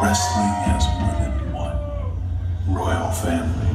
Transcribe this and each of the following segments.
Wrestling has more than one royal family.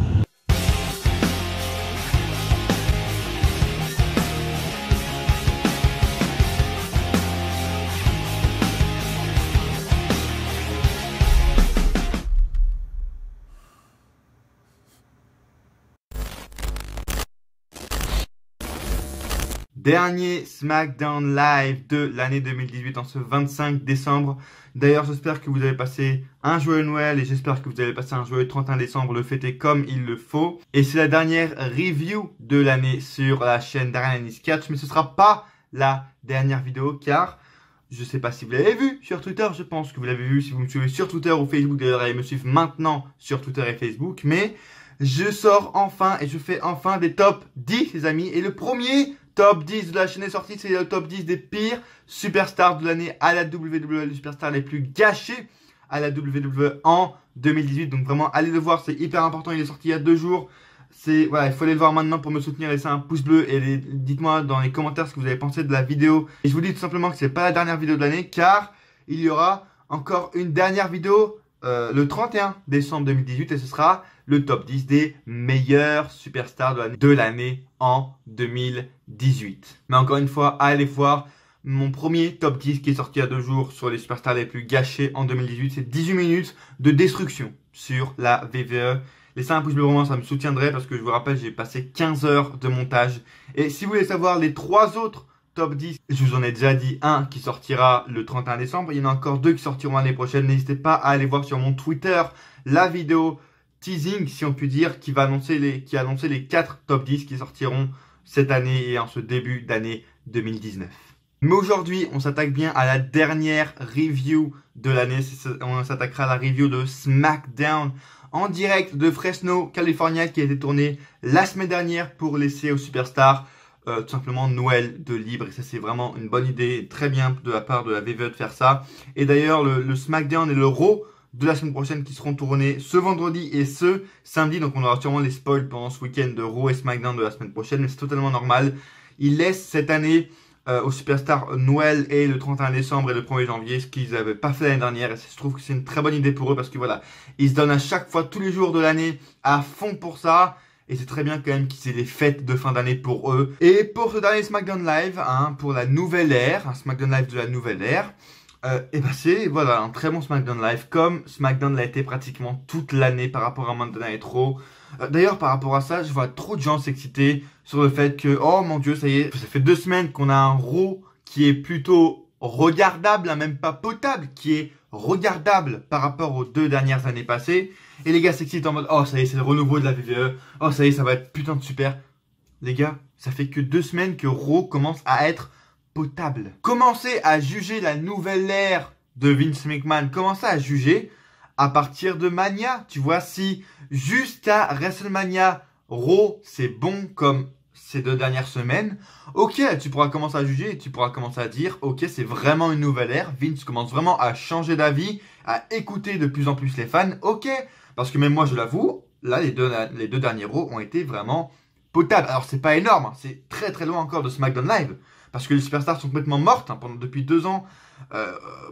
Dernier SmackDown Live de l'année 2018 en ce 25 décembre. D'ailleurs, j'espère que vous avez passé un joyeux Noël et j'espère que vous avez passé un joyeux 31 décembre. Le fêter comme il le faut. Et c'est la dernière review de l'année sur la chaîne Darian Ennis Catch. Mais ce ne sera pas la dernière vidéo car je ne sais pas si vous l'avez vu sur Twitter. Je pense que vous l'avez vu si vous me suivez sur Twitter ou Facebook. D'ailleurs, allez me suivre maintenant sur Twitter et Facebook. Mais je sors enfin et je fais enfin des top 10 les amis. Et le premier top 10 de la chaîne est sorti, c'est le top 10 des pires superstars de l'année à la WWE, les superstars les plus gâchés à la WWE en 2018. Donc vraiment, allez le voir, c'est hyper important, il est sorti il y a 2 jours. Voilà, il faut aller le voir maintenant pour me soutenir, laissez un pouce bleu et dites-moi dans les commentaires ce que vous avez pensé de la vidéo. Et je vous dis tout simplement que c'est pas la dernière vidéo de l'année car il y aura encore une dernière vidéo le 31 décembre 2018 et ce sera le top 10 des meilleurs superstars de l'année en 2018. Mais encore une fois, allez voir mon premier top 10 qui est sorti il y a 2 jours sur les superstars les plus gâchés en 2018. C'est 18 minutes de destruction sur la WWE. Laissez un pouce bleu vraiment, ça me soutiendrait parce que je vous rappelle, j'ai passé 15 heures de montage. Et si vous voulez savoir les 3 autres top 10, je vous en ai déjà dit un qui sortira le 31 décembre. Il y en a encore 2 qui sortiront l'année prochaine. N'hésitez pas à aller voir sur mon Twitter la vidéo teasing, si on peut dire, qui a annoncé les 4 top 10 qui sortiront cette année et en ce début d'année 2019. Mais aujourd'hui, on s'attaque bien à la dernière review de l'année. On s'attaquera à la review de SmackDown en direct de Fresno, California, qui a été tournée la semaine dernière pour laisser aux superstars tout simplement Noël de libre. Et ça, c'est vraiment une bonne idée, très bien de la part de la WWE de faire ça. Et d'ailleurs, le SmackDown et le Raw de la semaine prochaine qui seront tournés ce vendredi et ce samedi. Donc on aura sûrement les spoils pendant ce week-end de Raw et SmackDown de la semaine prochaine. Mais c'est totalement normal. Ils laissent cette année aux superstars Noël et le 31 décembre et le 1er janvier, ce qu'ils n'avaient pas fait l'année dernière. Et je trouve que c'est une très bonne idée pour eux parce que voilà, ils se donnent à chaque fois tous les jours de l'année à fond pour ça. Et c'est très bien quand même qu'ils aient des fêtes de fin d'année pour eux. Et pour ce dernier SmackDown Live, pour la nouvelle ère, un SmackDown Live de la nouvelle ère, et ben c'est voilà un très bon SmackDown Live comme SmackDown l'a été pratiquement toute l'année par rapport à Monday Night Raw. D'ailleurs par rapport à ça, je vois trop de gens s'exciter sur le fait que oh mon dieu, ça y est, ça fait 2 semaines qu'on a un Raw qui est plutôt regardable, même pas potable, qui est regardable par rapport aux 2 dernières années passées. Et les gars s'excitent en mode oh ça y est, c'est le renouveau de la WWE, oh ça y est, ça va être putain de super. Les gars, ça fait que 2 semaines que Raw commence à être potable. Commencez à juger la nouvelle ère de Vince McMahon. Commencez à juger à partir de Mania. Tu vois, si jusqu'à WrestleMania, Raw, c'est bon comme ces 2 dernières semaines, ok, tu pourras commencer à juger et tu pourras commencer à dire, ok, c'est vraiment une nouvelle ère. Vince commence vraiment à changer d'avis, à écouter de plus en plus les fans, ok. Parce que même moi, je l'avoue, là, les deux derniers Raw ont été vraiment potables. Alors, c'est pas énorme, hein, c'est très très loin encore de SmackDown Live. Parce que les superstars sont complètement mortes. Depuis 2 ans,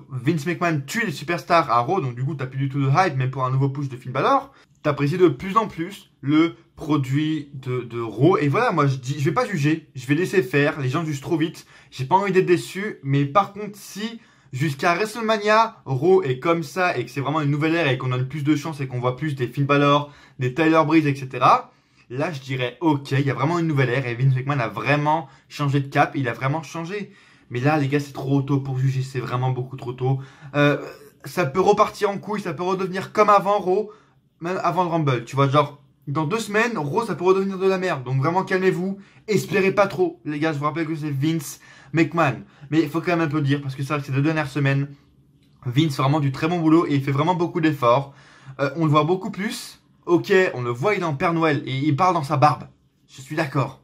Vince McMahon tue les superstars à Raw. Donc du coup, t'as plus du tout de hype. Même pour un nouveau push de Finn Balor, t'apprécies de plus en plus le produit de Raw. Et voilà, moi je vais pas juger. Je vais laisser faire. Les gens jugent trop vite. J'ai pas envie d'être déçu. Mais par contre, si jusqu'à WrestleMania, Raw est comme ça et que c'est vraiment une nouvelle ère et qu'on donne plus de chance et qu'on voit plus des Finn Balor, des Tyler Breeze, etc., là, je dirais, ok, il y a vraiment une nouvelle ère et Vince McMahon a vraiment changé de cap, il a vraiment changé. Mais là, les gars, c'est trop tôt pour juger, c'est vraiment beaucoup trop tôt. Ça peut repartir en couille, ça peut redevenir comme avant Raw, même avant le Rumble, tu vois, genre, dans 2 semaines, Raw, ça peut redevenir de la merde. Donc vraiment, calmez-vous, espérez pas trop. Les gars, je vous rappelle que c'est Vince McMahon. Mais il faut quand même un peu le dire, parce que c'est vrai que ces 2 dernières semaines, Vince fait vraiment du très bon boulot et il fait vraiment beaucoup d'efforts. On le voit beaucoup plus. Ok, on le voit, il est en Père Noël et il parle dans sa barbe. Je suis d'accord.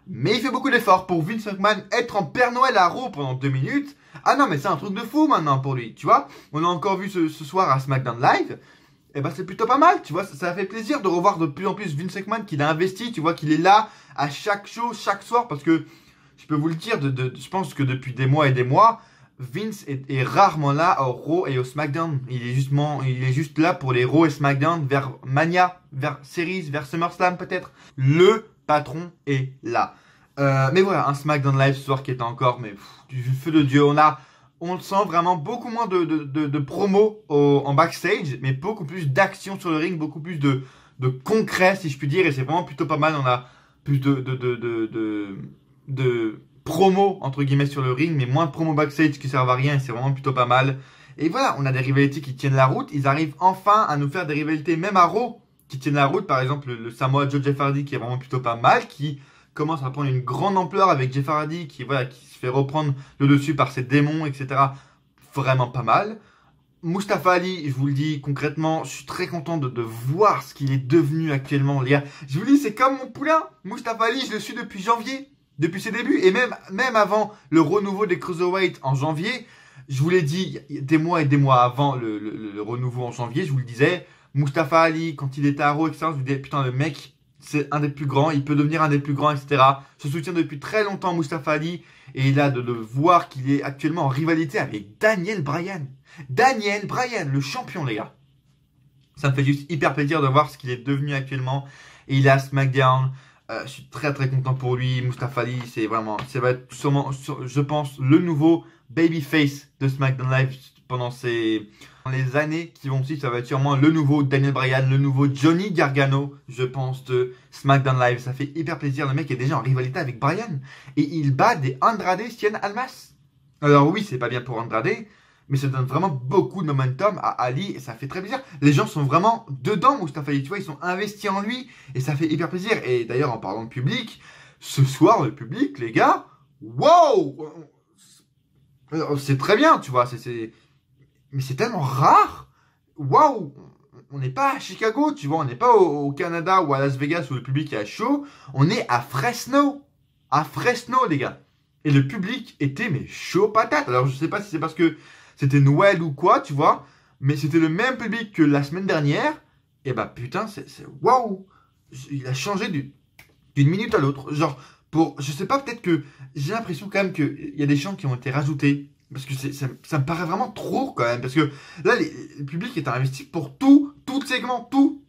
Mais il fait beaucoup d'efforts pour Vince McMahon être en Père Noël à Raw pendant 2 minutes. Ah non, mais c'est un truc de fou maintenant pour lui, tu vois. On a encore vu ce soir à SmackDown Live. Et ben c'est plutôt pas mal, tu vois. Ça fait plaisir de revoir de plus en plus Vince McMahon qu'il a investi, tu vois, qu'il est là à chaque show, chaque soir. Parce que, je peux vous le dire, je pense que depuis des mois et des mois, Vince est rarement là au Raw et au SmackDown. Il est juste là pour les Raw et SmackDown vers Mania, vers Series, vers SummerSlam peut-être. Le patron est là. Mais voilà, un SmackDown Live ce soir qui est encore du feu de Dieu. On le sent vraiment beaucoup moins de promos en backstage, mais beaucoup plus d'action sur le ring, beaucoup plus de concret si je puis dire. Et c'est vraiment plutôt pas mal. On a plus de promos entre guillemets sur le ring, mais moins de promos backstage qui servent à rien. Et c'est vraiment plutôt pas mal. Et voilà, on a des rivalités qui tiennent la route. Ils arrivent enfin à nous faire des rivalités même à Raw qui tiennent la route. Par exemple, le Samoa Joe Jeff Hardy qui est vraiment plutôt pas mal, qui commence à prendre une grande ampleur avec Jeff Hardy qui se fait reprendre le dessus par ses démons, etc. Vraiment pas mal. Mustafa Ali, je vous le dis concrètement, je suis très content de voir ce qu'il est devenu actuellement, les gars. Je vous le dis, c'est comme mon poulain. Mustafa Ali, je le suis depuis janvier, depuis ses débuts. Et même avant le renouveau des Cruiserweight en janvier, je vous l'ai dit des mois et des mois avant le renouveau en janvier, je vous le disais, Mustafa Ali, quand il était à Raw, etc., je vous disais, putain, le mec, c'est un des plus grands, il peut devenir un des plus grands, etc. Je soutiens depuis très longtemps Mustafa Ali. Et là, de le voir qu'il est actuellement en rivalité avec Daniel Bryan. Daniel Bryan, le champion, les gars. Ça me fait juste hyper plaisir de voir ce qu'il est devenu actuellement. Et il est à SmackDown. Je suis très très content pour lui. Mustafa Ali, ça va être sûrement, je pense, le nouveau babyface de SmackDown Live pendant les années qui vont suivre. Ça va être sûrement le nouveau Daniel Bryan, le nouveau Johnny Gargano, je pense, de SmackDown Live. Ça fait hyper plaisir. Le mec est déjà en rivalité avec Bryan. Et il bat des Andrade Cien Almas. Alors oui, c'est pas bien pour Andrade, mais ça donne vraiment beaucoup de momentum à Ali et ça fait très plaisir. Les gens sont vraiment dedans, Mustafa Ali, tu vois, ils sont investis en lui et ça fait hyper plaisir. Et d'ailleurs, en parlant de public, ce soir, le public, les gars, wow! C'est très bien, tu vois, mais c'est tellement rare. Waouh! On n'est pas à Chicago, tu vois, on n'est pas au Canada ou à Las Vegas où le public est à chaud. On est à Fresno. À Fresno, les gars. Et le public était, mais chaud patate. Alors, je sais pas si c'est parce que c'était Noël ou quoi, tu vois. Mais c'était le même public que la semaine dernière. Et bah, putain, c'est waouh! Il a changé d'une minute à l'autre. Genre, je sais pas, peut-être que j'ai l'impression quand même qu'il y a des chants qui ont été rajoutés. Parce que ça me paraît vraiment trop quand même. Parce que là, le public est investi pour tout segment, tout.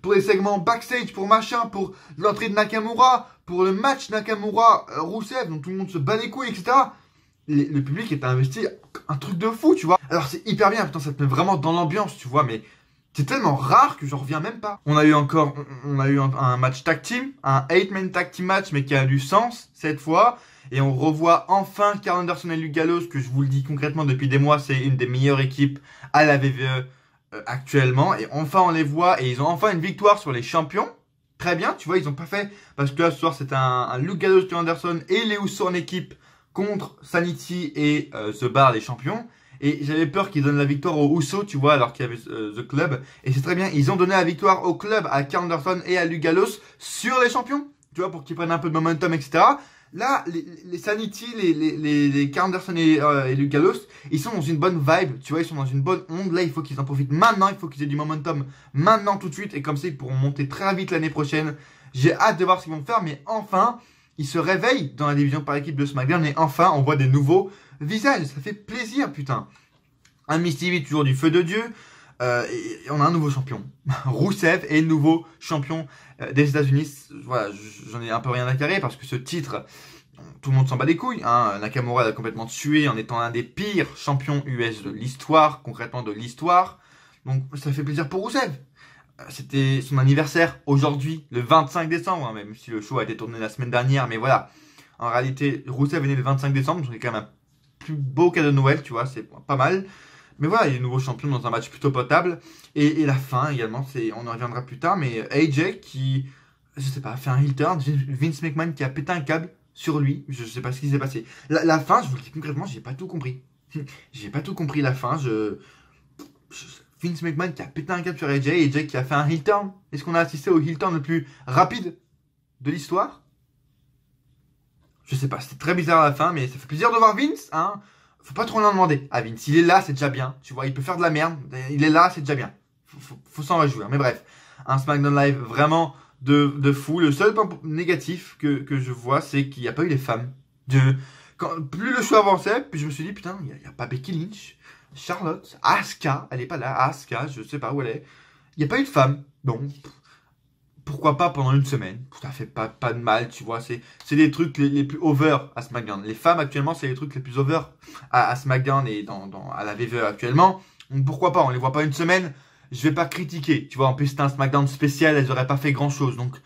Pour les segments backstage, pour machin, pour l'entrée de Nakamura, pour le match Nakamura-Rusev, dont tout le monde se bat les couilles, etc. Le public est investi un truc de fou, tu vois. Alors c'est hyper bien, putain, ça te met vraiment dans l'ambiance, tu vois, mais c'est tellement rare que j'en reviens même pas. On a eu un match tag team, un 8-man tag team match, mais qui a du sens cette fois. Et on revoit enfin Karl Anderson et Luke Gallows, que je vous le dis concrètement depuis des mois, c'est une des meilleures équipes à la WWE actuellement. Et enfin on les voit et ils ont enfin une victoire sur les champions. Très bien, tu vois, ils ont pas fait, parce que là ce soir c'était un Luke Gallows, Karl Anderson et les Usos en équipe contre Sanity et The Bar, les champions. Et j'avais peur qu'ils donnent la victoire aux Usos, tu vois, alors qu'il y avait The Club. Et c'est très bien, ils ont donné la victoire au Club, à Karl Anderson et à Luke Gallows sur les champions, tu vois, pour qu'ils prennent un peu de momentum, etc. Là, les Sanity, les Karl Anderson et Luke Gallows, ils sont dans une bonne vibe, tu vois, ils sont dans une bonne onde. Là, il faut qu'ils en profitent maintenant, il faut qu'ils aient du momentum maintenant, tout de suite. Et comme ça, ils pourront monter très vite l'année prochaine. J'ai hâte de voir ce qu'ils vont faire, mais enfin, ils se réveillent dans la division par équipe de SmackDown. Et enfin, on voit des nouveaux visages. Ça fait plaisir, putain. Un Mystique, toujours du feu de Dieu. Et on a un nouveau champion. Rusev est le nouveau champion des États-Unis. Voilà, j'en ai un peu rien à carrer parce que ce titre, tout le monde s'en bat les couilles. Hein. Nakamura l'a complètement tué en étant un des pires champions US de l'histoire, concrètement de l'histoire. Donc ça fait plaisir pour Rusev. C'était son anniversaire aujourd'hui, le 25 décembre, hein, même si le show a été tourné la semaine dernière. Mais voilà, en réalité, Rusev est né le 25 décembre, donc c'est quand même un plus beau cadeau de Noël, tu vois, c'est pas mal. Mais voilà, il est nouveau champion dans un match plutôt potable. Et la fin également, on en reviendra plus tard, mais AJ qui, je sais pas, fait un heel turn, Vince McMahon qui a pété un câble sur lui, je sais pas ce qui s'est passé. La fin, je vous le dis concrètement, j'ai pas tout compris. J'ai pas tout compris la fin, Vince McMahon qui a pété un câble sur AJ qui a fait un heel turn. Est-ce qu'on a assisté au heel turn le plus rapide de l'histoire? Je sais pas, c'était très bizarre à la fin, mais ça fait plaisir de voir Vince, hein. Faut pas trop en demander à Vince. Il est là, c'est déjà bien. Tu vois, il peut faire de la merde. Il est là, c'est déjà bien. Faut s'en réjouir. Mais bref, un SmackDown Live vraiment de fou. Le seul point négatif que je vois, c'est qu'il n'y a pas eu les femmes. plus le show avançait, puis je me suis dit, putain, il n'y a pas Becky Lynch, Charlotte, Asuka, elle est pas là, Asuka, je sais pas où elle est. Il n'y a pas eu de femme, donc pourquoi pas pendant une semaine. Ça fait pas de mal, tu vois. C'est les trucs les plus over à SmackDown. Les femmes actuellement, c'est les trucs les plus over à SmackDown et à la WWE actuellement. Donc pourquoi pas, on les voit pas une semaine. Je vais pas critiquer, tu vois. En plus, c'était un SmackDown spécial, elles auraient pas fait grand chose. Donc,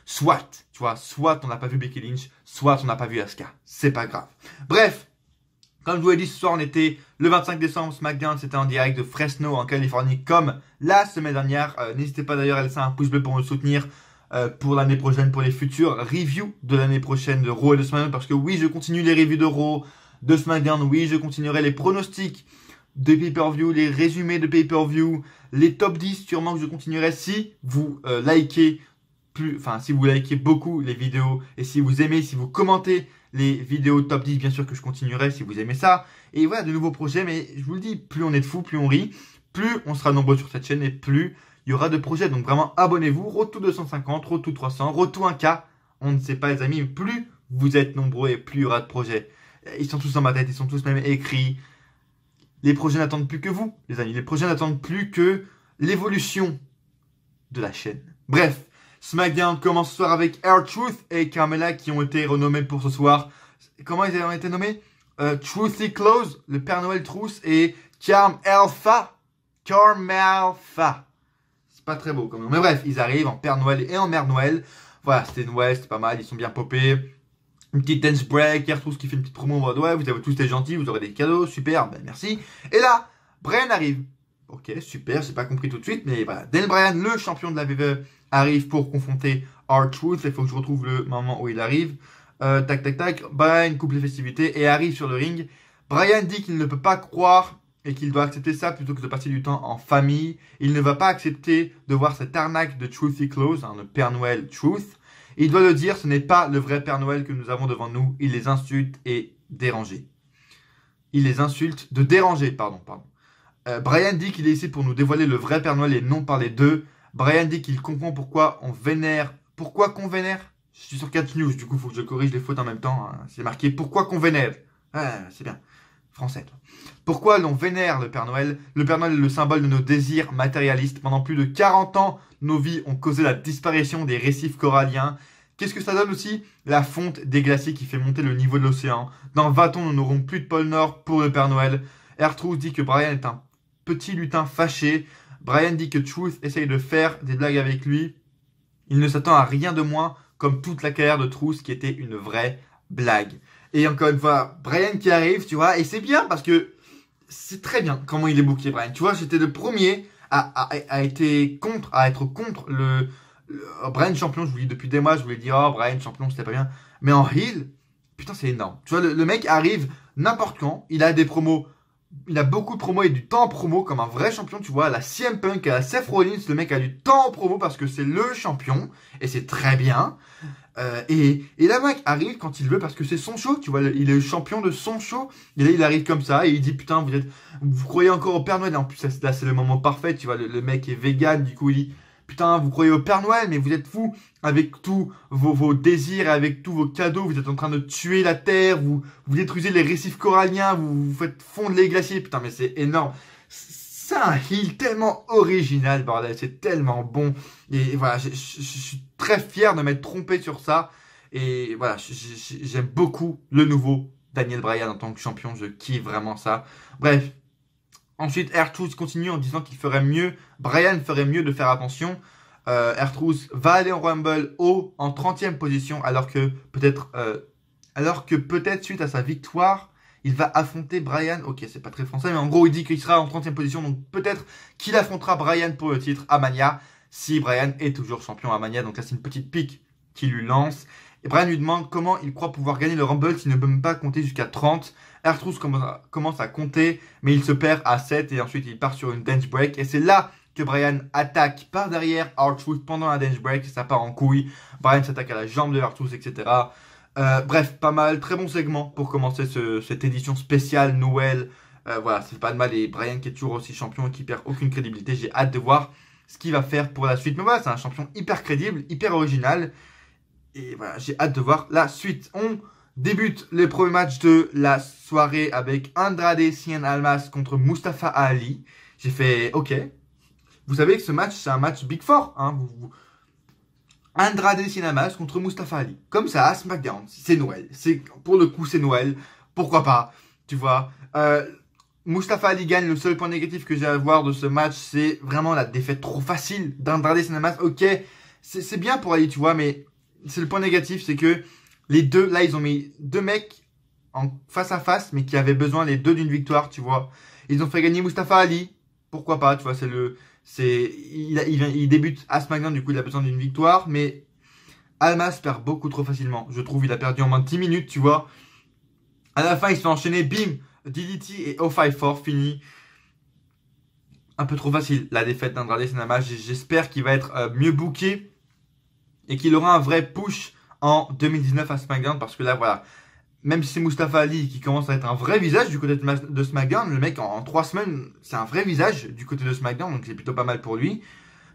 soit, tu vois, soit on n'a pas vu Becky Lynch, soit on n'a pas vu Asuka. C'est pas grave. Bref. Comme je vous l'ai dit, ce soir, on était le 25 décembre, SmackDown, c'était en direct de Fresno, en Californie, comme la semaine dernière. N'hésitez pas d'ailleurs à laisser un pouce bleu pour me soutenir pour l'année prochaine, pour les futures reviews de l'année prochaine de Raw et de SmackDown. Parce que oui, je continue les reviews de Raw, de SmackDown. Oui, je continuerai les pronostics de pay-per-view, les résumés de pay-per-view, les top 10. Sûrement que je continuerai si vous si vous likez beaucoup les vidéos et si vous aimez, si vous commentez les vidéos top 10, bien sûr que je continuerai si vous aimez ça. Et voilà, de nouveaux projets, mais je vous le dis, plus on est de fous, plus on rit, plus on sera nombreux sur cette chaîne et plus il y aura de projets. Donc vraiment, abonnez-vous, Road to 250, Road to 300, Road to 1K. On ne sait pas les amis, mais plus vous êtes nombreux et plus il y aura de projets. Ils sont tous dans ma tête, ils sont tous même écrits. Les projets n'attendent plus que vous, les amis. Les projets n'attendent plus que l'évolution de la chaîne. Bref. SmackDown commence ce soir avec R-Truth et Carmella qui ont été renommés pour ce soir. Comment ils ont été nommés? Truthy Close, le Père Noël Trousse, et Carmelfa. C'est pas très beau comme nom. Mais bref, ils arrivent en Père Noël et en Mère Noël. Voilà, c'était Noël, c'était pas mal, ils sont bien popés. Une petite dance break, R-Truth qui fait une petite promo en mode ouais, vous avez tous été gentils, vous aurez des cadeaux, super, ben merci. Et là, Bryan arrive. Ok, super, j'ai pas compris tout de suite, mais voilà. Daniel Bryan, le champion de la WWE, arrive pour confronter R-Truth. Il faut que je retrouve le moment où il arrive. Tac. Bryan coupe les festivités et arrive sur le ring. Bryan dit qu'il ne peut pas croire et qu'il doit accepter ça plutôt que de passer du temps en famille. Il ne va pas accepter de voir cette arnaque de Truthy Close, le Père Noël Truth. Il doit le dire, ce n'est pas le vrai Père Noël que nous avons devant nous. Il les insulte et déranger. Il les insulte de déranger, pardon. Bryan dit qu'il est ici pour nous dévoiler le vrai Père Noël et non parler d'eux. Bryan dit qu'il comprend pourquoi on vénère. Pourquoi qu'on vénère? Je suis sur 4 News, du coup, il faut que je corrige les fautes en même temps. Hein. C'est marqué pourquoi qu'on vénère. Ah, c'est bien. Français. Toi. Pourquoi l'on vénère le Père Noël? Le Père Noël est le symbole de nos désirs matérialistes. Pendant plus de 40 ans, nos vies ont causé la disparition des récifs coralliens. Qu'est-ce que ça donne aussi? La fonte des glaciers qui fait monter le niveau de l'océan. Dans 20 ans, nous n'aurons plus de pôle Nord pour le Père Noël. R-Truth dit que Bryan est un petit lutin fâché. Bryan dit que Truth essaye de faire des blagues avec lui. Il ne s'attend à rien de moins, comme toute la carrière de Truth qui était une vraie blague. Et encore une fois, Bryan qui arrive, tu vois, et c'est bien parce que c'est très bien comment il est booké, Bryan. Tu vois, j'étais le premier à être contre le Bryan champion. Je vous dis depuis des mois, je voulais dire, oh, Bryan champion, c'était pas bien. Mais en heel, putain, c'est énorme. Tu vois, le mec arrive n'importe quand, il a des promos. Il a beaucoup de promos et du temps en promo comme un vrai champion, tu vois, à la CM Punk, à la Seth Rollins, le mec a du temps en promo parce que c'est le champion, et c'est très bien. Et là, le mec arrive quand il veut parce que c'est son show, tu vois, il est le champion de son show, et là, il arrive comme ça, et il dit, putain, vous croyez encore au Père Noël, et en plus, là, c'est le moment parfait, tu vois, le mec est vegan, du coup, il dit, putain, vous croyez au Père Noël, mais vous êtes fous, avec tous vos désirs, avec tous vos cadeaux, vous êtes en train de tuer la Terre, vous détruisez les récifs coralliens, vous faites fondre les glaciers, putain, mais c'est énorme. C'est un heel tellement original, bordel, c'est tellement bon. Et voilà, je suis très fier de m'être trompé sur ça. Et voilà, j'aime beaucoup le nouveau Daniel Bryan en tant que champion, je kiffe vraiment ça. Bref. Ensuite, R-Truth continue en disant qu'il ferait mieux, Bryan ferait mieux de faire attention. R-Truth va aller en Rumble haut en 30e position alors que peut-être suite à sa victoire, il va affronter Bryan. Ok, c'est pas très français, mais en gros, il dit qu'il sera en 30e position, donc peut-être qu'il affrontera Bryan pour le titre à Mania si Bryan est toujours champion à Mania. Donc là, c'est une petite pique qui lui lance. Et Bryan lui demande comment il croit pouvoir gagner le Rumble s'il ne peut même pas compter jusqu'à 30. R-Truth commence à compter, mais il se perd à 7 et ensuite il part sur une dance break. Et c'est là que Bryan attaque par derrière R-Truth pendant la dance break. Ça part en couille. Bryan s'attaque à la jambe de R-Truth, etc. Bref, pas mal. Très bon segment pour commencer cette édition spéciale Noël. Voilà, c'est pas de mal. Et Bryan qui est toujours aussi champion et qui perd aucune crédibilité. J'ai hâte de voir ce qu'il va faire pour la suite. Mais voilà, c'est un champion hyper crédible, hyper original. Et voilà, j'ai hâte de voir la suite. On Débute les premiers matchs de la soirée avec Andrade Cien Almas contre Mustafa Ali. J'ai fait, ok. Vous savez que ce match, c'est un match Big Four. Hein. Andrade Cien Almas contre Mustafa Ali. Comme ça, à SmackDown. C'est Noël. Pour le coup, c'est Noël. Pourquoi pas, tu vois. Mustafa Ali gagne. Le seul point négatif que j'ai à voir de ce match, c'est vraiment la défaite trop facile d'Andrade Cien Almas. Ok, c'est bien pour Ali, tu vois, mais c'est le point négatif, c'est que les deux, là, ils ont mis deux mecs en face à face, mais qui avaient besoin les deux d'une victoire, tu vois. Ils ont fait gagner Mustafa Ali. Pourquoi pas, tu vois, il débute à SmackDown, du coup, il a besoin d'une victoire, mais Almas perd beaucoup trop facilement. Je trouve, il a perdu en moins de 10 minutes, tu vois. À la fin, il se fait enchaîner, bim, DDT et 054, fini. Un peu trop facile, la défaite d'Andrade Cien Almas. J'espère qu'il va être mieux booké et qu'il aura un vrai push en 2019 à SmackDown, parce que là, voilà, même si c'est Mustafa Ali qui commence à être un vrai visage du côté de SmackDown, le mec, en 3 semaines, c'est un vrai visage du côté de SmackDown, donc c'est plutôt pas mal pour lui.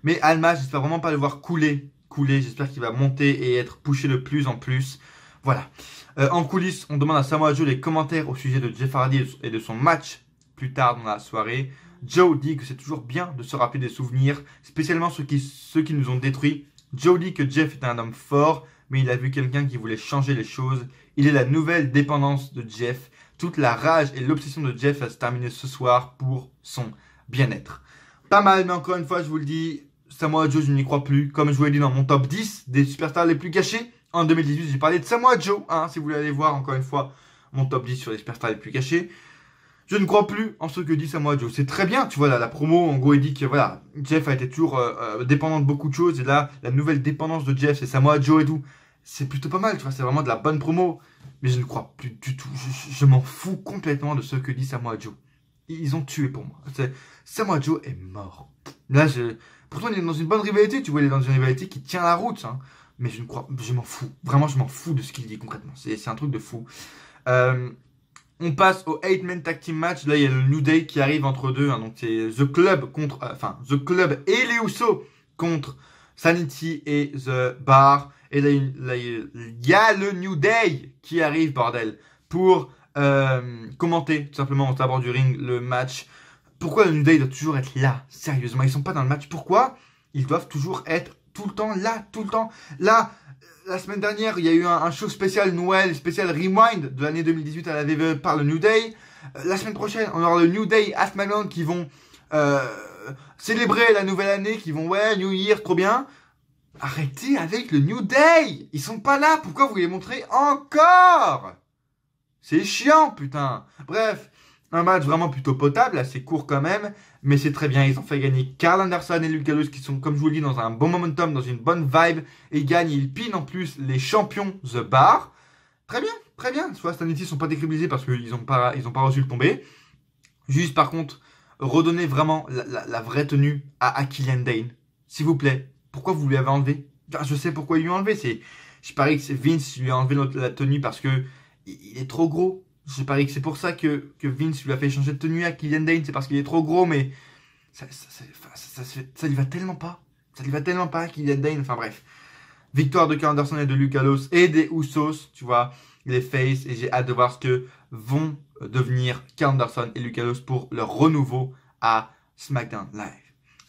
Mais Almas, j'espère vraiment pas le voir couler, j'espère qu'il va monter et être poussé de plus en plus. Voilà. En coulisses, on demande à Samoa Joe les commentaires au sujet de Jeff Hardy et de son match plus tard dans la soirée. Joe dit que c'est toujours bien de se rappeler des souvenirs, spécialement ceux qui nous ont détruits. Joe dit que Jeff est un homme fort, mais il a vu quelqu'un qui voulait changer les choses. Il est la nouvelle dépendance de Jeff. Toute la rage et l'obsession de Jeff va se terminer ce soir pour son bien-être. Pas mal, mais encore une fois, je vous le dis, Samoa Joe, je n'y crois plus. Comme je vous l'ai dit dans mon top 10 des superstars les plus cachés, en 2018, j'ai parlé de Samoa Joe. Hein, si vous voulez aller voir, encore une fois, mon top 10 sur les superstars les plus cachés. Je ne crois plus en ce que dit Samoa Joe. C'est très bien, tu vois, la promo, en gros, il dit que voilà, Jeff a été toujours dépendant de beaucoup de choses. Et là, la nouvelle dépendance de Jeff, c'est Samoa Joe et tout. C'est plutôt pas mal, tu vois, c'est vraiment de la bonne promo. Mais je ne crois plus du tout. Je m'en fous complètement de ce que dit Samoa Joe. Ils ont tué pour moi. Samoa Joe est mort. Là, pourtant, il est dans une bonne rivalité, tu vois, il est dans une rivalité qui tient la route. Hein. Mais je m'en fous. Vraiment, je m'en fous de ce qu'il dit concrètement. C'est un truc de fou. On passe au 8-man tag team match. Là, il y a le New Day qui arrive entre deux. Hein. Donc, c'est The Club The Club et les Usos contre Sanity et The Bar. Et là, il y a le New Day qui arrive, bordel, pour commenter, tout simplement, au bord du ring, le match. Pourquoi le New Day doit toujours être là? Sérieusement, ils sont pas dans le match. Pourquoi ils doivent toujours être tout le temps là, tout le temps là? La semaine dernière, il y a eu un show spécial Noël, spécial Rewind de l'année 2018 à la WWE par le New Day. La semaine prochaine, on aura le New Day à SmackDown qui vont célébrer la nouvelle année, qui vont, ouais, New Year, trop bien. Arrêtez avec le New Day. Ils sont pas là, pourquoi vous les montrez encore? C'est chiant, putain. Bref, un match vraiment plutôt potable, assez court quand même, mais c'est très bien. Ils ont fait gagner Karl Anderson et Luke Gallows qui sont, comme je vous le dis, dans un bon momentum, dans une bonne vibe. Et ils gagnent, ils pinent en plus les champions The Bar. Très bien, très bien. Soit Sanity ne sont pas décrédibilisés parce qu'ils n'ont pas reçu le tombé. Juste par contre, redonnez vraiment la vraie tenue à Killian Dane. S'il vous plaît. Pourquoi vous lui avez enlevé? Enfin, je sais pourquoi ils lui ont enlevé. Je parie que c'est Vince lui a enlevé la tenue parce que il est trop gros. Je parie que c'est pour ça que Vince lui a fait changer de tenue à Killian Dane. C'est parce qu'il est trop gros, mais ça lui va tellement pas. Ça lui va tellement pas à Killian Dane. Enfin bref. Victoire de Karl Anderson et de Luke Gallows et des Usos, tu vois, les Face. Et j'ai hâte de voir ce que vont devenir Karl Anderson et Luke Gallows pour leur renouveau à SmackDown Live.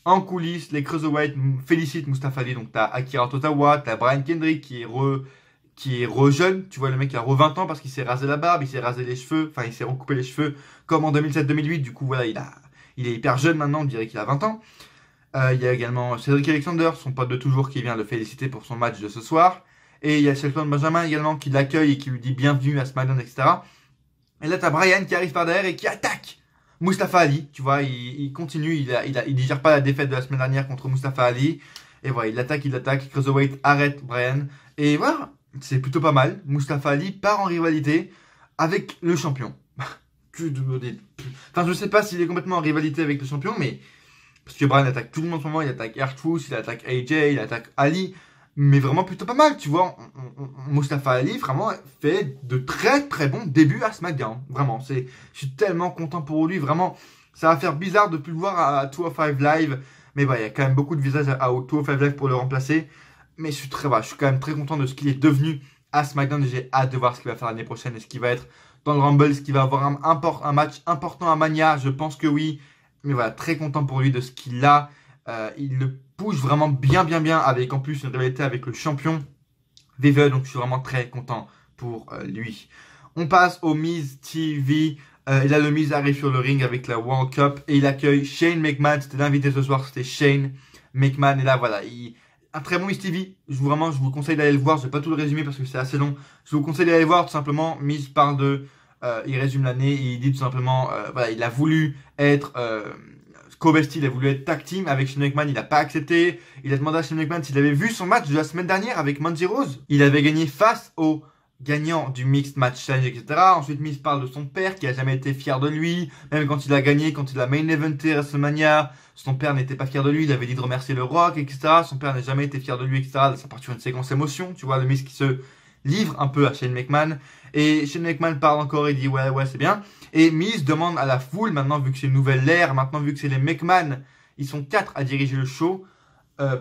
En coulisses, les Cruiserweight félicitent Mustafa Ali. Donc, t'as Akira Tozawa, t'as Brian Kendrick qui est re-jeune. Tu vois, le mec qui a re-20 ans parce qu'il s'est rasé la barbe, il s'est rasé les cheveux. Enfin, il s'est recoupé les cheveux comme en 2007-2008. Du coup, voilà, il est hyper jeune maintenant. On dirait qu'il a 20 ans. Il y a également Cedric Alexander, son pote de toujours, qui vient le féliciter pour son match de ce soir. Et il y a Shelton Benjamin également qui l'accueille et qui lui dit bienvenue à SmackDown, etc. Et là, t'as Brian qui arrive par derrière et qui attaque Mustafa Ali, tu vois, il continue, il digère pas la défaite de la semaine dernière contre Mustafa Ali. Et voilà, il attaque, Cruiserweight arrête Brian. Et voilà, c'est plutôt pas mal. Mustafa Ali part en rivalité avec le champion. Enfin, je sais pas s'il est complètement en rivalité avec le champion, mais... Parce que Brian attaque tout le monde en ce moment, il attaque R-Truth, il attaque AJ, il attaque Ali. Mais vraiment plutôt pas mal, tu vois. Mustafa Ali, vraiment, fait de très très bons débuts à SmackDown. Vraiment, je suis tellement content pour lui. Vraiment, ça va faire bizarre de plus le voir à 205 Live. Mais bah, il y a quand même beaucoup de visages à 205 Live pour le remplacer. Mais je suis quand même très content de ce qu'il est devenu à SmackDown et j'ai hâte de voir ce qu'il va faire l'année prochaine. Est-ce qu'il va être dans le Rumble? Est-ce qu'il va avoir un match important à Mania? Je pense que oui. Mais voilà, très content pour lui de ce qu'il a. Il le push vraiment bien avec en plus une rivalité avec le champion WWE. Donc je suis vraiment très content pour lui. On passe au Miz TV. Et là, le Miz arrive sur le ring avec la World Cup et il accueille Shane McMahon. C'était l'invité ce soir, c'était Shane McMahon. Et là, voilà, un très bon Miz TV. Je vous conseille d'aller le voir. Je vais pas tout le résumer parce que c'est assez long. Je vous conseille d'aller le voir tout simplement. Miz parle il résume l'année et il dit tout simplement, voilà, il a voulu être co-bestie, il a voulu être tag team avec Shane McMahon, il n'a pas accepté. Il a demandé à Shane McMahon s'il avait vu son match de la semaine dernière avec Mandy Rose. Il avait gagné face au gagnant du Mixed Match Challenge, etc. Ensuite, Miz parle de son père qui a jamais été fier de lui. Même quand il a gagné, quand il a main eventé WrestleMania, son père n'était pas fier de lui. Il avait dit de remercier le Rock, etc. Son père n'a jamais été fier de lui, etc. Ça part sur une séquence émotion, tu vois, le Miz qui se livre un peu à Shane McMahon. Et Shane McMahon parle encore et dit ouais, c'est bien. Et Miz demande à la foule, maintenant vu que c'est une nouvelle ère, maintenant vu que c'est les McMahon, ils sont 4 à diriger le show,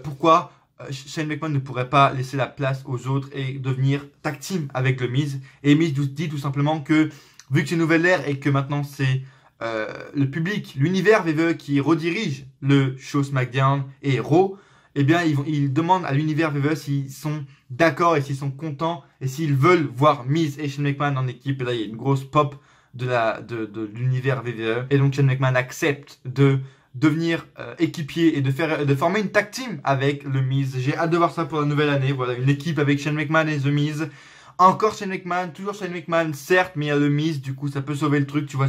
pourquoi Shane McMahon ne pourrait pas laisser la place aux autres et devenir tag team avec le Miz. Et Miz dit tout simplement que vu que c'est une nouvelle ère et que maintenant c'est le public, l'univers WWE qui redirige le show SmackDown et Raw, eh bien ils demandent à l'univers WWE s'ils sont d'accord et s'ils sont contents et s'ils veulent voir Miz et Shane McMahon en équipe. Et là il y a une grosse pop de l'univers WWE. Et donc Shane McMahon accepte de devenir équipier et de former une tag team avec le Miz. J'ai hâte de voir ça pour la nouvelle année. Voilà, une équipe avec Shane McMahon et The Miz. Encore Shane McMahon, toujours Shane McMahon, certes, mais il y a le Miz, du coup ça peut sauver le truc, tu vois.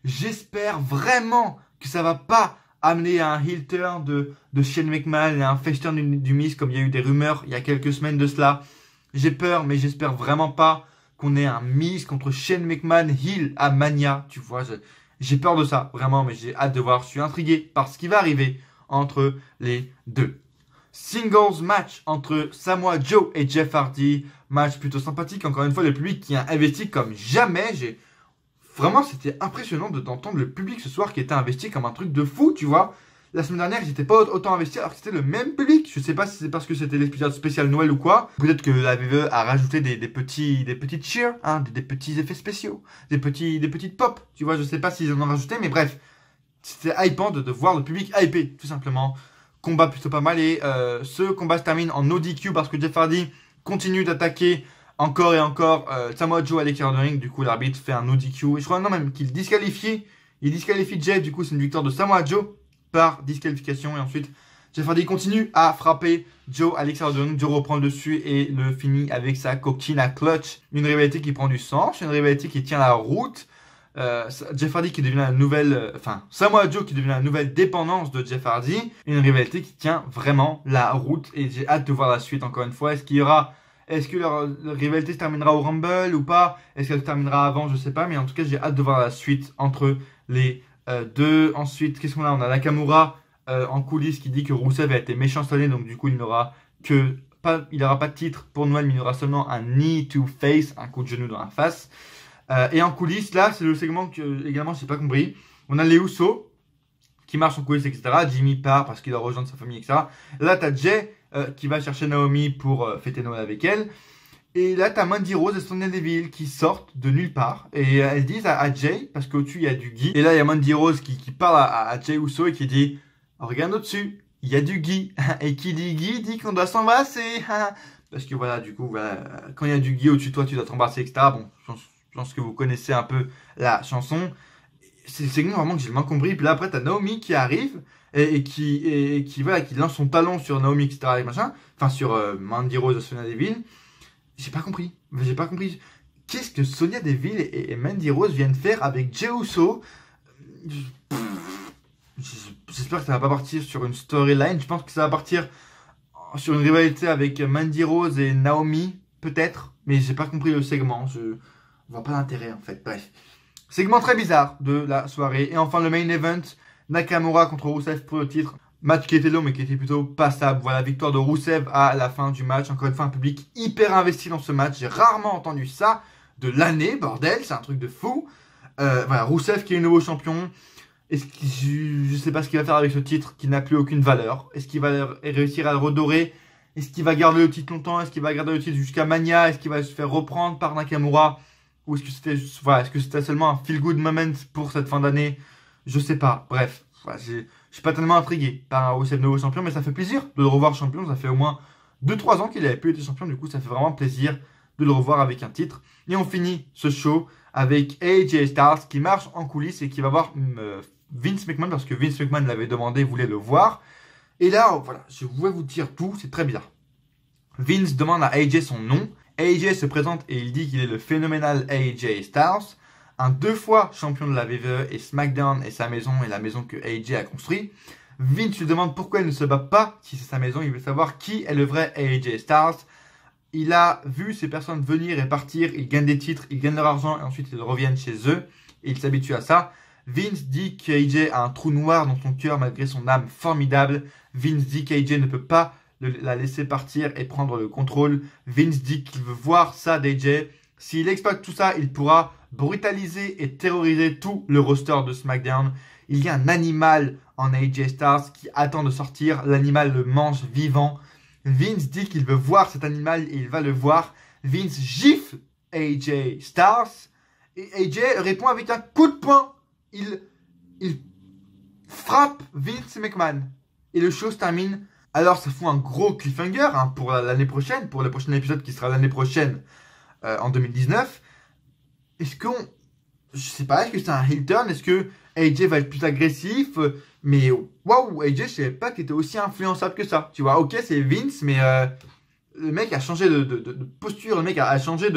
J'espère vraiment que ça va pas amener à un heel turn de Shane McMahon et à un face turn du Miz, comme il y a eu des rumeurs il y a quelques semaines de cela. J'ai peur, mais j'espère vraiment pas qu'on ait un Miz contre Shane McMahon heel à Mania, tu vois. J'ai peur de ça, vraiment, mais j'ai hâte de voir. Je suis intrigué par ce qui va arriver entre les deux. Singles match entre Samoa Joe et Jeff Hardy. Match plutôt sympathique. Encore une fois, le public qui a investi comme jamais. Vraiment, c'était impressionnant d'entendre le public ce soir qui était investi comme un truc de fou, tu vois. La semaine dernière, ils n'étaient pas autant investis alors que c'était le même public. Je sais pas si c'est parce que c'était l'épisode spécial Noël ou quoi. Peut-être que la WWE a rajouté des petites cheers, hein, des petits effets spéciaux, des petites pop. Tu vois, je sais pas s'ils en ont rajouté, mais bref. C'était hypant de voir le public hypé, tout simplement. Combat plutôt pas mal et ce combat se termine en no DQ parce que Jeff Hardy continue d'attaquer encore et encore Samoa Joe à l'extérieur de ring. Du coup, l'arbitre fait un no DQ. Et je crois non même qu'il disqualifie. Il disqualifie Jeff. Du coup, c'est une victoire de Samoa Joe par disqualification. Et ensuite, Jeff Hardy continue à frapper Joe à l'extérieur de ring. Joe reprend le dessus et le finit avec sa coquina clutch. Une rivalité qui prend du sens. Une rivalité qui tient la route. Jeff Hardy qui devient la nouvelle, Samoa Joe qui devient la nouvelle dépendance de Jeff Hardy. Une rivalité qui tient vraiment la route et j'ai hâte de voir la suite encore une fois. Est-ce que leur rivalité se terminera au Rumble ou pas? Est-ce qu'elle se terminera avant? Je sais pas, mais en tout cas j'ai hâte de voir la suite entre les deux. Ensuite, qu'est-ce qu'on a? On a Nakamura en coulisses qui dit que Rusev a été méchant cette année, donc du coup il n'aura pas de titre pour Noël, mais il aura seulement un knee to face, un coup de genou dans la face. Et en coulisses, là, c'est le segment que, également, j'ai pas compris. On a les Usos qui marchent en coulisses, etc. Jimmy part parce qu'il a rejoint sa famille, etc. Là, t'as Jay qui va chercher Naomi pour fêter Noël avec elle. Et là, t'as Mandy Rose et Sonya Deville qui sortent de nulle part. Et elles disent à Jay, parce qu'au-dessus, il y a du gui. Et là, il y a Mandy Rose qui parle à Jay Uso et qui dit « Regarde au-dessus, il y a du gui. » Et qui dit gui dit qu'on doit s'embrasser. Parce que voilà, du coup, voilà, quand il y a du gui au-dessus de toi, tu dois t'embrasser, etc. Bon, je pense que vous connaissez un peu la chanson. C'est le segment vraiment que j'ai le moins compris. Puis là, après, t'as Naomi qui arrive et qui lance son talon sur Naomi, etc. Et machin. Enfin, sur Mandy Rose et Sonya Deville. J'ai pas compris. Qu'est-ce que Sonya Deville et Mandy Rose viennent faire avec Jey Uso? J'espère que ça va pas partir sur une storyline. Je pense que ça va partir sur une rivalité avec Mandy Rose et Naomi, peut-être. Mais j'ai pas compris le segment. Je vois pas l'intérêt en fait, bref. Segment très bizarre de la soirée. Et enfin le main event, Nakamura contre Rusev pour le titre. Match qui était long mais qui était plutôt passable. Voilà, victoire de Rusev à la fin du match. Encore une fois, un public hyper investi dans ce match. J'ai rarement entendu ça de l'année, bordel, c'est un truc de fou. Voilà, Rusev qui est le nouveau champion. Je sais pas ce qu'il va faire avec ce titre qui n'a plus aucune valeur. Est-ce qu'il va réussir à le redorer? Est-ce qu'il va garder le titre longtemps? Est-ce qu'il va garder le titre jusqu'à Mania? Est-ce qu'il va se faire reprendre par Nakamura? Ou est-ce que c'était voilà, est-ce que c'était seulement un feel-good moment pour cette fin d'année? Je sais pas. Bref, voilà, je suis pas tellement intrigué par un nouveau champion, mais ça fait plaisir de le revoir champion. Ça fait au moins 2-3 ans qu'il n'avait plus été champion. Du coup, ça fait vraiment plaisir de le revoir avec un titre. Et on finit ce show avec AJ Styles qui marche en coulisses et qui va voir Vince McMahon parce que Vince McMahon l'avait demandé, voulait le voir. Et là, voilà, je voulais vous dire tout, c'est très bizarre. Vince demande à AJ son nom. AJ se présente et il dit qu'il est le phénoménal AJ Styles, un 2 fois champion de la WWE et SmackDown est sa maison et la maison que AJ a construit. Vince lui demande pourquoi il ne se bat pas si c'est sa maison, il veut savoir qui est le vrai AJ Styles. Il a vu ces personnes venir et partir, ils gagnent des titres, ils gagnent leur argent et ensuite ils reviennent chez eux et il s'habitue à ça. Vince dit qu'AJ a un trou noir dans son cœur malgré son âme formidable. Vince dit qu'AJ ne peut pas la laisser partir et prendre le contrôle. Vince dit qu'il veut voir ça d'AJ. S'il exploite tout ça, il pourra brutaliser et terroriser tout le roster de SmackDown. Il y a un animal en AJ Styles qui attend de sortir. L'animal le mange vivant. Vince dit qu'il veut voir cet animal et il va le voir. Vince gifle AJ Styles et AJ répond avec un coup de poing. Il frappe Vince McMahon et le show se termine. Alors ça fout un gros cliffhanger pour l'année prochaine, pour le prochain épisode qui sera l'année prochaine en 2019. Est-ce qu'on... Je sais pas, est-ce que c'est un heel turn? Est-ce que AJ va être plus agressif? Mais waouh, AJ, je savais pas qu'il était aussi influençable que ça. Tu vois, ok, c'est Vince, mais le mec a changé de posture, le mec a changé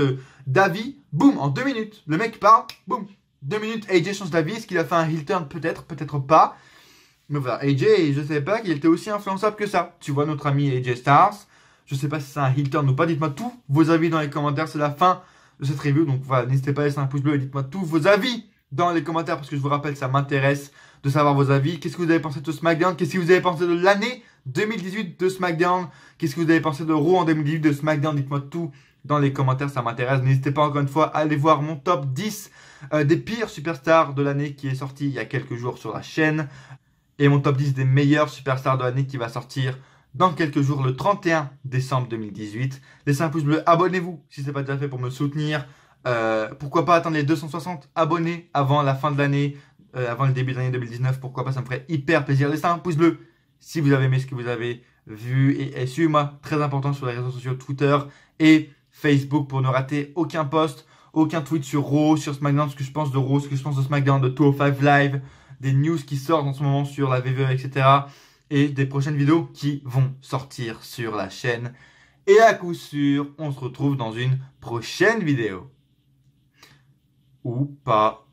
d'avis. Boum, en 2 minutes. Le mec parle, boum, 2 minutes, AJ change d'avis. Est-ce qu'il a fait un heel turn? Peut-être, peut-être pas. Mais voilà, AJ, je savais pas qu'il était aussi influençable que ça. Tu vois, notre ami AJ Styles. Je sais pas si c'est un heel turn ou pas. Dites-moi tous vos avis dans les commentaires. C'est la fin de cette review. Donc voilà, n'hésitez pas à laisser un pouce bleu et dites-moi tous vos avis dans les commentaires parce que je vous rappelle, ça m'intéresse de savoir vos avis. Qu'est-ce que vous avez pensé de SmackDown? Qu'est-ce que vous avez pensé de l'année 2018 de SmackDown? Qu'est-ce que vous avez pensé de Raw en 2018 de SmackDown? Dites-moi tout dans les commentaires, ça m'intéresse. N'hésitez pas encore une fois à aller voir mon top 10 des pires superstars de l'année qui est sorti il y a quelques jours sur la chaîne. Et mon top 10 des meilleurs superstars de l'année qui va sortir dans quelques jours, le 31 décembre 2018. Laissez un pouce bleu, abonnez-vous si ce n'est pas déjà fait pour me soutenir. Pourquoi pas attendre les 260 abonnés avant la fin de l'année, avant le début de l'année 2019. Pourquoi pas, ça me ferait hyper plaisir. Laissez un pouce bleu si vous avez aimé ce que vous avez vu. Et suivez-moi, très important, sur les réseaux sociaux Twitter et Facebook pour ne rater aucun post, aucun tweet sur Raw, sur SmackDown, ce que je pense de Raw, ce que je pense de SmackDown, de 205 Live, des news qui sortent en ce moment sur la WWE, etc. Et des prochaines vidéos qui vont sortir sur la chaîne. Et à coup sûr, on se retrouve dans une prochaine vidéo. Ou pas.